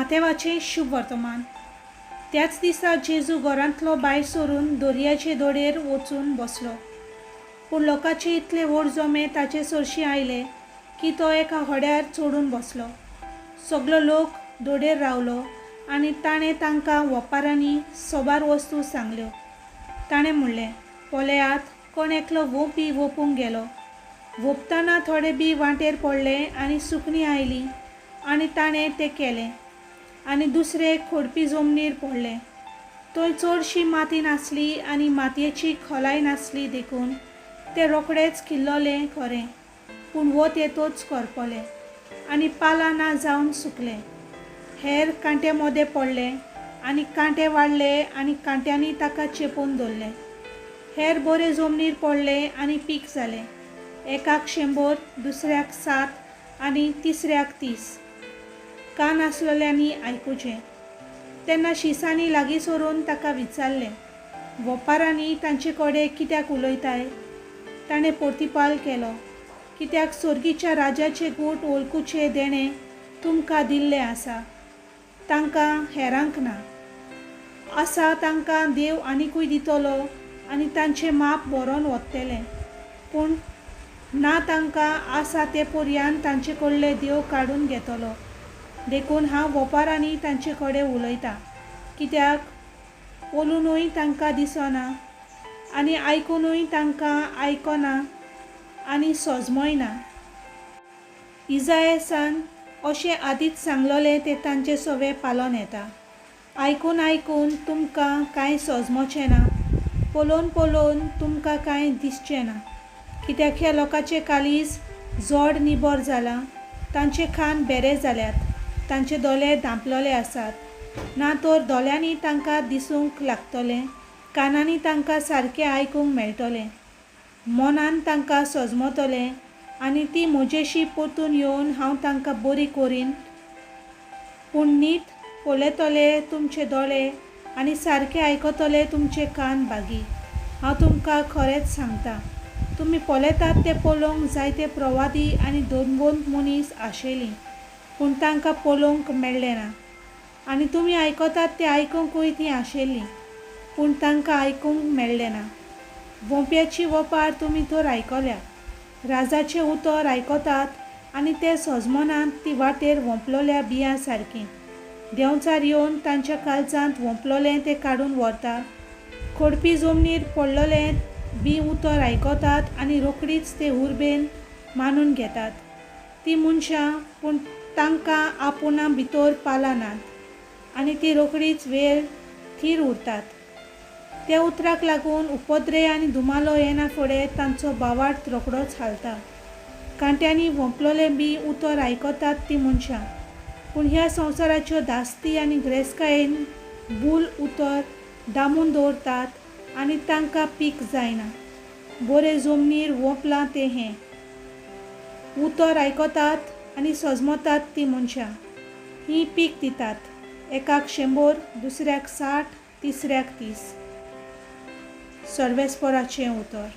माथेवाचें शुभ वर्तमान। त्याच दिसा जेजू घरांतलो भायर सरून दर्याचे दोडेर वचून बसलो, पूण लोकांचे इतले व्हड जमे ताचे सरशी आयले की तो एका होड्यार चडून बसलो। सगलो लोक दोडेर रावलो आनी ताणें तांकां वेपाऱ्यांनी सोबार वस्तू सांगल्यो। ताणें म्हणलें, पळयात, कोण एकलो वोपी वोपूंक गेलो। वोपतना थोडे बी वाटेर पडले आनी सुकणीं आयलीं आनी ताणें तें केलें, आनी दुसरे खोडपी जमनीर पडले। थंय चडशी माती नासली आनी मातयेची खोलाय नासली देखून ते रोखडेच किल्लोले खरें, पूण वत येतोच करपले आनी पालां ना जावन सुकले। हेर कांटे मोदे पडले आनी कांटे वाडले आनी कांट्यांनी ताका चेपून दवरले। हेर बरे जमनीर पडले आनी पीक जालें, एकाक 100, दुसऱ्याक 7 आनी तिसऱ्याक 30। कान आसलेल्यांनी आयकुचें। तेन्ना शिसांनी लागीं सरून ताका विचारलें, वेपाऱ्यांनी तांचे कडेन कित्याक उलयताय? ताणें प्रतिपाल केलो, कित्याक सर्गीच्या राजाचे गूट वळखुचे देणें तुमकां दिल्लें आसा, तांकां हेरांक ना। आसा तांकां देव आनिकूय दितलो आनी तांचें माप बरोवन वतलें, पूण ना तांकां आसा ते पर्यंत तांचे कडले देव काडून घेतलो। देखून हांव वेपाऱ्यांनी तांचे कडेन उलयतां, कित्याक पळोवनूय तांकां दिसना आनी आयकुनूय तांकां आयकना आनी सोजमोय ना। इजायासान अशें आदींच सांगलोलें तें तांचे सवे पालोन येता। आयकून आयकून तुमकां कांय सोजमोचें ना, पळोवन पळोवन तुमकां कांय दिसचें ना। कित्याक ह्या लोकांचें काळीज जड निबर जालां, तांचे कान बेरे जाल्यात, तांचे दोळे धांपलोले आसात। ना तर दोळ्यांनी तांकां दिसूंक लागतलें, कानांनी तांकां सारकें आयकूंक मेळटलें, मनान तांकां सोजमतलें आनी ती म्हजेशी परतून येवन हांव तांकां बरी कोरीन। पूण नीट पळयतले तुमचे दोळे आनी सारकें आयकतले तुमचे कान बागी। हांव तुमकां खरेंच सांगतां, तुमी पळयतात तें पळोवंक जायते प्रवादी आनी धर्मवंत मनीस आशिल्लीं, पूण तांकां पळोवंक मेळ्ळें ना। आनी तुमी आयकतात तें आयकूंकूय तीं आशिल्लीं, पूण तांकां आयकूंक मेळ्ळें ना। वोंप्याची वेपार तुमी तर आयकल्या, राजाचें उतर आयकतात आनी ते सोजमनांत ती वाटेर वोंपलोल्या बियां सारकीं। देंवचार येवन तांच्या काळजांत वोंपलोलें तें काडून व्हरता। खोडपी जमनीर पडलोलें बी उतर आयकतात आनी रोखडीच ते उर्बेन मानून घेतात। तीं मनशां, पूण तांकां आपुणा भितर पालां नात आनी ती रोखडीच वेळ थीर उरतात। त्या उतराक लागून उपद्रे आनी दुमालो येना फुडें तांचो बावार्थ रोखडोच हालता। कांट्यांनी वोंपलोलें बी उतर आयकतात तीं मनशां, पूण ह्या संवसाराच्यो धास्ती आनी गिरेस्तकायेन भूल उतर दामून दवरतात आनी तांकां पीक जायना। बरे जमनीर वोंपलां तें हें उतर आयकतात आनी सोजमतात तीं मनशां, हीं पीक दितात, एकाक 100, दुसऱ्याक 60, तिसऱ्याक 30। सर्वेस्पराचें उतर।